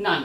9।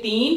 3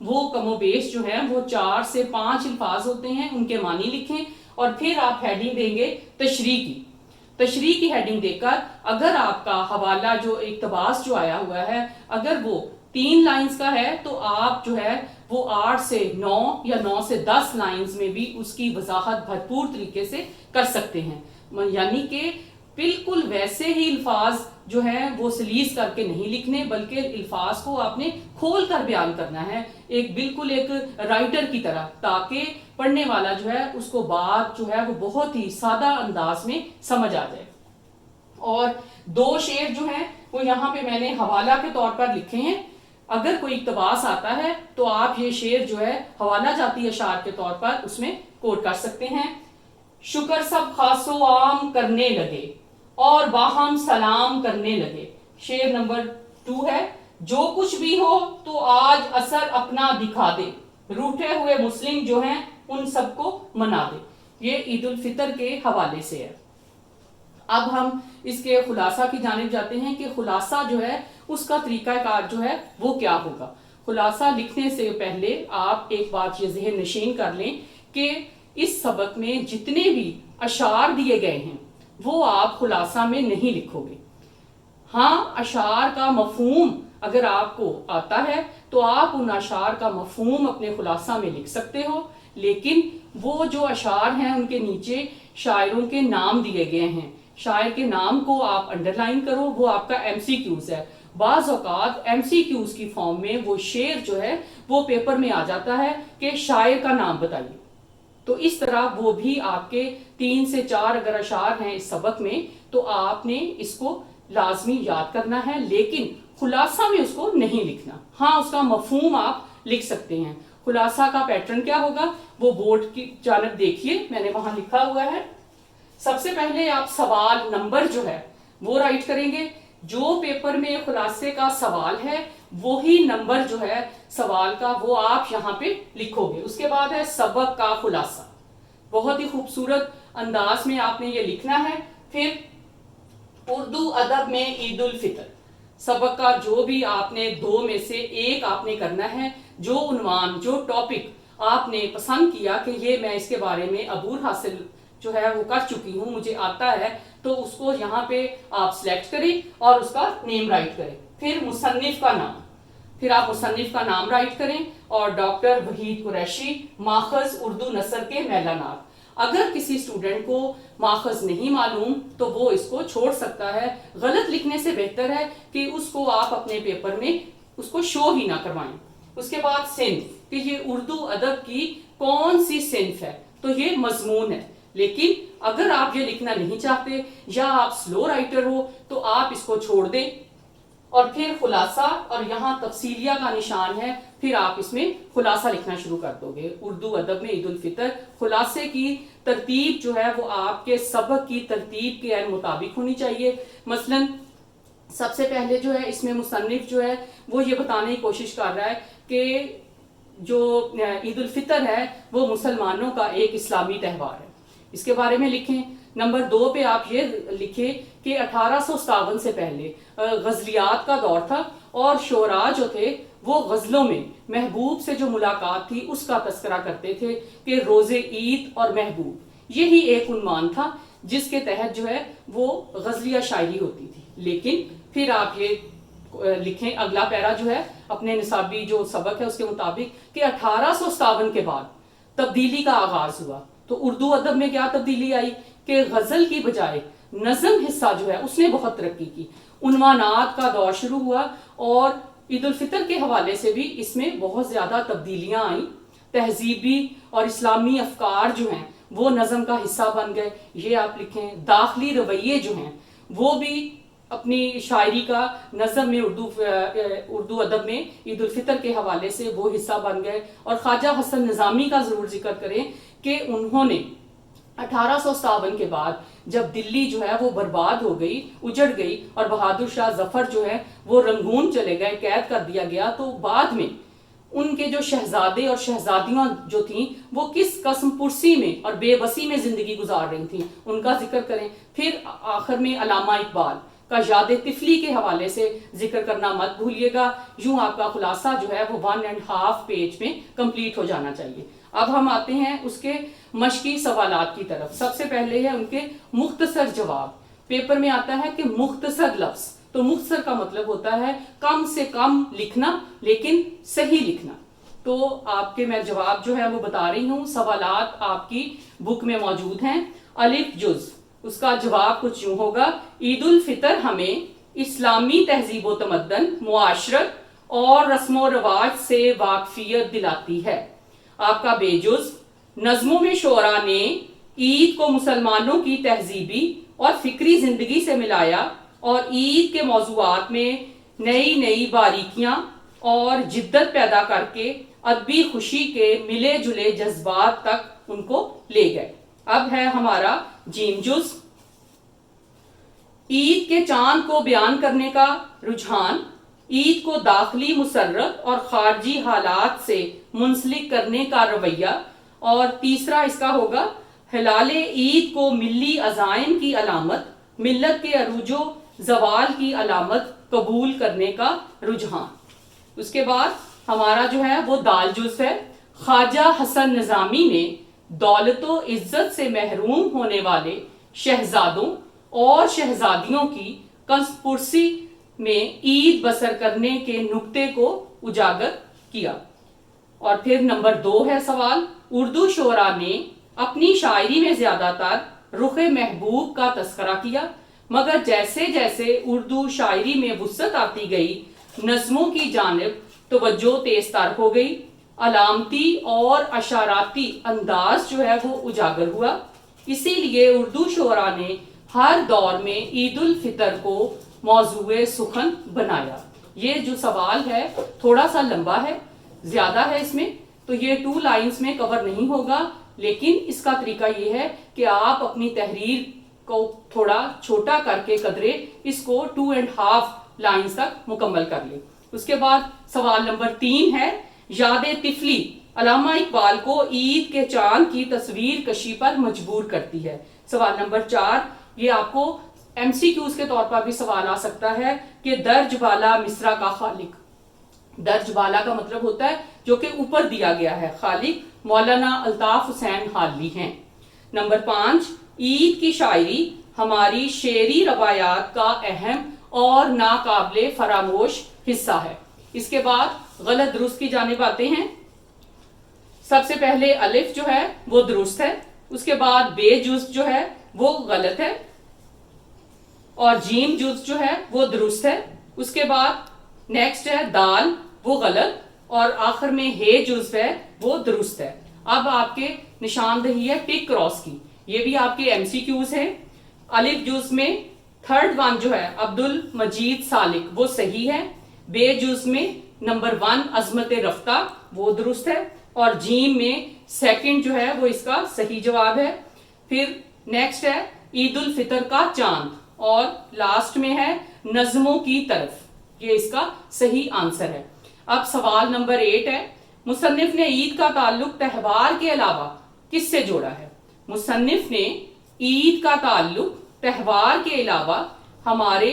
وہ کم و بیش جو ہے وہ 4 سے 5 الفاظ ہوتے ہیں، ان کے معنی لکھیں اور پھر آپ ہیڈنگ دیں گے تشریح کی. تشریح کی ہیڈنگ دے کر اگر آپ کا حوالہ جو اقتباس جو آیا ہوا ہے اگر وہ 3 لائنز کا ہے تو آپ جو ہے وہ 8 سے 9 یا 9 سے 10 لائنز میں بھی اس کی وضاحت بھرپور طریقے سے کر سکتے ہیں. یعنی کہ بالکل ویسے ہی الفاظ جو ہیں وہ سلیس کر کے نہیں لکھنے، بلکہ الفاظ کو آپ نے کھول کر بیان کرنا ہے ایک بالکل ایک رائٹر کی طرح، تاکہ پڑھنے والا جو ہے اس کو بات جو ہے وہ بہت ہی سادہ انداز میں سمجھ آ جائے. اور 2 شعر جو ہیں وہ یہاں پہ میں نے حوالہ کے طور پر لکھے ہیں. اگر کوئی اقتباس آتا ہے تو آپ یہ شعر جو ہے حوالہ جاتی اشعار کے طور پر اس میں کوٹ کر سکتے ہیں. شکر سب خاص و عام کرنے لگے اور باہم سلام کرنے لگے. شعر نمبر 2 ہے. جو کچھ بھی ہو تو آج اثر اپنا دکھا دے، روٹھے ہوئے مسلم جو ہیں ان سب کو منا دے. یہ عید الفطر کے حوالے سے ہے. اب ہم اس کے خلاصہ کی جانب جاتے ہیں کہ خلاصہ جو ہے اس کا طریقہ کار جو ہے وہ کیا ہوگا. خلاصہ لکھنے سے پہلے آپ ایک بات یہ ذہن نشین کر لیں کہ اس سبق میں جتنے بھی اشعار دیے گئے ہیں وہ آپ خلاصہ میں نہیں لکھو گے. ہاں اشعار کا مفہوم اگر آپ کو آتا ہے تو آپ ان اشعار کا مفہوم اپنے خلاصہ میں لکھ سکتے ہو، لیکن وہ جو اشعار ہیں ان کے نیچے شاعروں کے نام دیے گئے ہیں، شاعر کے نام کو آپ انڈر لائن کرو. وہ آپ کا ایم سی کیوز ہے. بعض اوقات ایم سی کیوز کی فارم میں وہ شعر جو ہے وہ پیپر میں آ جاتا ہے کہ شاعر کا نام بتائیے. تو اس طرح وہ بھی آپ کے 3 سے 4 اگر اشعار ہیں اس سبق میں تو آپ نے اس کو لازمی یاد کرنا ہے، لیکن خلاصہ میں اس کو نہیں لکھنا. ہاں اس کا مفہوم آپ لکھ سکتے ہیں. خلاصہ کا پیٹرن کیا ہوگا وہ بورڈ کی جانب دیکھیے، میں نے وہاں لکھا ہوا ہے. سب سے پہلے آپ سوال نمبر جو ہے وہ رائٹ کریں گے. جو پیپر میں خلاصے کا سوال ہے وہی نمبر جو ہے سوال کا وہ آپ یہاں پہ لکھو گے. اس کے بعد ہے سبق کا خلاصہ. بہت ہی خوبصورت انداز میں آپ نے یہ لکھنا ہے. پھر اردو ادب میں عید الفطر، سبق کا جو بھی آپ نے 2 میں سے ایک آپ نے کرنا ہے. جو عنوان جو ٹاپک آپ نے پسند کیا کہ یہ میں اس کے بارے میں عبور حاصل جو ہے وہ کر چکی ہوں، مجھے آتا ہے، تو اس کو یہاں پہ آپ سلیکٹ کریں اور اس کا نیم رائٹ کریں. پھر مصنف کا نام، پھر آپ مصنف کا نام رائٹ کریں اور ڈاکٹر وحید قریشی، ماخذ اردو نثر کے میلہ نار. اگر کسی اسٹوڈنٹ کو ماخذ نہیں معلوم تو وہ اس کو چھوڑ سکتا ہے. غلط لکھنے سے بہتر ہے کہ اس کو آپ اپنے پیپر میں اس کو شو ہی نہ کروائیں. اس کے بعد صنف کہ یہ اردو ادب کی کون سی صنف ہے، تو یہ مضمون ہے. لیکن اگر آپ یہ لکھنا نہیں چاہتے یا آپ سلو رائٹر ہو تو آپ اس کو چھوڑ دیں. اور پھر خلاصہ، اور یہاں تفصیلیہ کا نشان ہے، پھر آپ اس میں خلاصہ لکھنا شروع کر دو گے. اردو ادب میں عید الفطر، خلاصے کی ترتیب جو ہے وہ آپ کے سبق کی ترتیب کے مطابق ہونی چاہیے. مثلا سب سے پہلے جو ہے اس میں مصنف جو ہے وہ یہ بتانے کی کوشش کر رہا ہے کہ جو عید الفطر ہے وہ مسلمانوں کا ایک اسلامی تہوار ہے، اس کے بارے میں لکھیں. نمبر 2 پہ آپ یہ لکھیں کہ 1857 سے پہلے غزلیات کا دور تھا اور شعراء جو تھے وہ غزلوں میں محبوب سے جو ملاقات تھی اس کا تذکرہ کرتے تھے کہ روز عید اور محبوب، یہی ایک عنوان تھا جس کے تحت جو ہے وہ غزلیہ شاعری ہوتی تھی. لیکن پھر آپ یہ لکھیں اگلا پیرا جو ہے اپنے نصابی جو سبق ہے اس کے مطابق کہ 1857 کے بعد تبدیلی کا آغاز ہوا. تو اردو ادب میں کیا تبدیلی آئی کہ غزل کی بجائے نظم حصہ جو ہے اس نے بہت ترقی کی. عنوانات کا دور شروع ہوا اور عید الفطر کے حوالے سے بھی اس میں بہت زیادہ تبدیلیاں آئیں. تہذیبی اور اسلامی افکار جو ہیں وہ نظم کا حصہ بن گئے. یہ آپ لکھیں. داخلی رویے جو ہیں وہ بھی اپنی شاعری کا نظم میں اردو ادب میں عید الفطر کے حوالے سے وہ حصہ بن گئے. اور خواجہ حسن نظامی کا ضرور ذکر کریں کہ انہوں نے 1857 کے بعد جب دلی جو ہے وہ برباد ہو گئی، اجڑ گئی اور بہادر شاہ ظفر جو ہے وہ رنگون چلے گئے، قید کر دیا گیا، تو بعد میں ان کے جو شہزادے اور شہزادیاں جو تھیں وہ کس قسم پرسی میں اور بے بسی میں زندگی گزار رہی تھیں ان کا ذکر کریں. پھر آخر میں علامہ اقبال کا یاد طفلی کے حوالے سے ذکر کرنا مت بھولیے گا. یوں آپ کا خلاصہ جو ہے وہ 1.5 پیج میں کمپلیٹ ہو جانا چاہیے. اب ہم آتے ہیں اس کے مشقی سوالات کی طرف. سب سے پہلے ہے ان کے مختصر جواب. پیپر میں آتا ہے کہ مختصر لفظ، تو مختصر کا مطلب ہوتا ہے کم سے کم لکھنا لیکن صحیح لکھنا. تو آپ کے میں جواب جو ہے وہ بتا رہی ہوں. سوالات آپ کی بک میں موجود ہیں. الف جز، اس کا جواب کچھ یوں ہوگا: عید الفطر ہمیں اسلامی تہذیب و تمدن، معاشرت اور رسم و رواج سے واقفیت دلاتی ہے. آپ کا بے جز: نظموں میں شعراء نے عید کو مسلمانوں کی تہذیبی اور فکری زندگی سے ملایا اور عید کے موضوعات میں نئی نئی باریکیاں اور جدت پیدا کر کے ادبی خوشی کے ملے جلے جذبات تک ان کو لے گئے. اب ہے ہمارا جیم جز: عید کے چاند کو بیان کرنے کا رجحان، عید کو داخلی مسرت اور خارجی حالات سے منسلک کرنے کا رویہ. اور تیسرا اس کا ہوگا ہلال عید کو ملی عزائم کی علامت، ملت کے عروج و زوال کی علامت قبول کرنے کا رجحان. اس کے بعد ہمارا جو ہے وہ دال جز ہے. خواجہ حسن نظامی نے دولت و عزت سے محروم ہونے والے شہزادوں اور شہزادیوں کی کنسپرسی میں عید بسر کرنے کے نکتے کو اجاگر کیا. اور پھر نمبر 2 ہے سوال: اردو شعراء نے اپنی شاعری میں زیادہ تر رخ محبوب کا تذکرہ کیا، مگر جیسے جیسے اردو شاعری میں وسعت آتی گئی نظموں کی جانب توجہ تیز تر ہو گئی، علامتی اور اشاراتی انداز جو ہے وہ اجاگر ہوا. اسی لیے اردو شعراء نے ہر دور میں عید الفطر کو موضوع سخن بنایا. یہ جو سوال ہے تھوڑا سا لمبا ہے، زیادہ ہے اس میں، تو یہ 2 لائنز میں کور نہیں ہوگا، لیکن اس کا طریقہ یہ ہے کہ آپ اپنی تحریر کو تھوڑا چھوٹا کر کے قدرے اس کو 2.5 لائنز تک مکمل کر لیں. اس کے بعد سوال نمبر 3 ہے: یاد طفلی علامہ اقبال کو عید کے چاند کی تصویر کشی پر مجبور کرتی ہے. سوال نمبر 4، یہ آپ کو MCQs کے طور پر بھی سوال آ سکتا ہے کہ درج بالا مصرع کا خالق. درج بالا کا مطلب ہوتا ہے جو کہ اوپر دیا گیا ہے. خالق مولانا الطاف حسین حالوی ہیں. نمبر 5، عید کی شاعری ہماری شعری روایات کا اہم اور ناقابل فراموش حصہ ہے. اس کے بعد غلط درست کی جانب آتے ہیں. سب سے پہلے الف جو ہے وہ درست ہے، اس کے بعد بے جز جو ہے وہ غلط ہے، اور جیم جز جو ہے وہ درست ہے. اس کے بعد نیکسٹ ہے دال، وہ غلط، اور آخر میں ہے جز ہے وہ درست ہے. اب آپ کے نشاندہی ہے ٹک کراس کی، یہ بھی آپ کے MCQs ہیں. الف جز میں 3rd ون جو ہے عبد المجید سالک وہ صحیح ہے. بے جز میں نمبر 1 عظمت رفتہ وہ درست ہے، اور جیم میں 2nd جو ہے وہ اس کا صحیح جواب ہے. پھر نیکسٹ ہے عید الفطر کا چاند، اور لاسٹ میں ہے نظموں کی طرف، یہ اس کا صحیح آنسر ہے. اب سوال نمبر 8 ہے: مصنف نے عید کا تعلق تہوار کے علاوہ کس سے جوڑا ہے؟ مصنف نے عید کا تعلق تہوار کے علاوہ ہمارے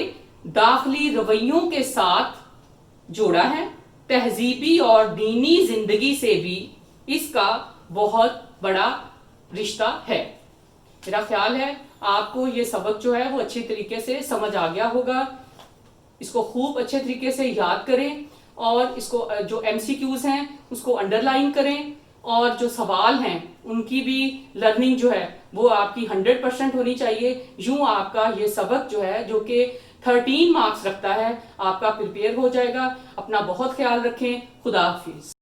داخلی رویوں کے ساتھ جوڑا ہے. تہذیبی اور دینی زندگی سے بھی اس کا بہت بڑا رشتہ ہے. میرا خیال ہے آپ کو یہ سبق جو ہے وہ اچھی طریقے سے سمجھ آ گیا ہوگا. اس کو خوب اچھے طریقے سے یاد کریں، اور اس کو جو MCQs ہیں اس کو انڈر لائن کریں، اور جو سوال ہیں ان کی بھی لرننگ جو ہے وہ آپ کی 100% ہونی چاہیے. یوں آپ کا یہ سبق جو ہے جو کہ 13 مارکس رکھتا ہے آپ کا پریپیئر ہو جائے گا. اپنا بہت خیال رکھیں. خدا حافظ.